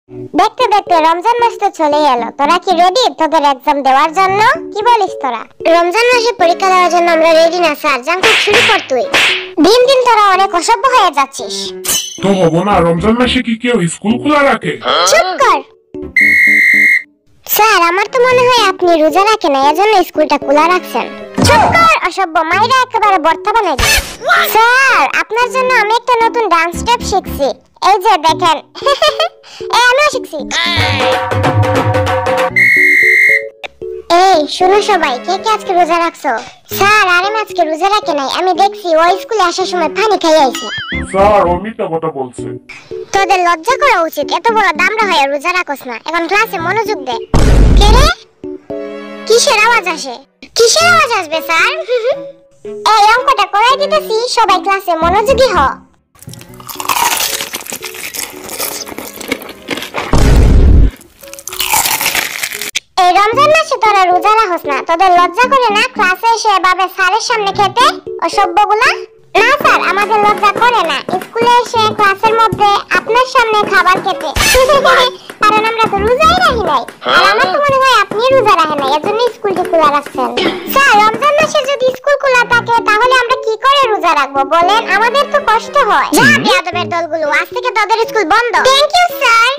দেখতে দেখতে রমজান মাস তো চলে এলো, তোরা কি রেডি তোদের এক্সাম দেওয়ার জন্য? কি বলিস তোরা? রমজান মাসে পরীক্ষা দেওয়ার জন্য আমরা রেডি না স্যার। জাঙ্কুক শুরু কর তুই। দিন দিন তোরা অনেক অসভ্য হয়ে যাচ্ছিস। তো হবো না, রমজান মাসে কি কেউ স্কুল খোলা রাখে? চুপ কর স্যার, আমার তো মনে হয় আপনি রোজা রাখেন না, এজন্য স্কুলটা খোলা রাখছেন। চুপ কর অসভ্য, মাইরা একেবারে বর্তা বানাই দিই। স্যার, আপনার জন্য আমি একটা নতুন ডান্স স্টেপ শিখছি, এই যে দেখেন। এই আমিও শিখছি। এই শুনো সবাই, কে কে আজকে রোজা রাখছো? স্যার, আরে আজকে রোজা রাখে নাই, আমি দেখছি ওই স্কুলে আসার সময় পানি খাই আইছে। স্যার, ও মিথ্যা কথা বলছে। তোদের লজ্জা করা উচিত, এত বড় দামড়া হয়ে রোজা রাখোস না। এখন ক্লাসে মনোযোগ দে। কে রে? কিসের আওয়াজ আসে? কিসের আওয়াজ আসবে স্যার? এই অঙ্কটা করাই দিতেছি, সবাই ক্লাসে মনোযোগী হ। এই রমজান মাসে তোরা রোজা রাখোস না, তোদের লজ্জা করে না ক্লাসে এসে এভাবে স্যারের সামনে খেতে? অসভ্যগুলা। না স্যার, আমাদের লজ্জা করে না স্কুলে এসে ক্লাসের মধ্যে আপনার সামনে খাবার খেতে। কারণ আমরা তো রোজাই রাখি নাই, আর আমার তো মনে হয় আপনি রোজা রাখেন নাই, এজন্য স্কুলটি খোলা রাখছেন। স্যার, রমজান মাসে যদি স্কুল খোলা থাকে তাহলে আমরা কি করে রোজা রাখবো বলেন? আমাদের তো কষ্ট হয়। যা বেয়াদবের দলগুলো, আজ থেকে তোদের স্কুল বন্ধ। Thank you sir.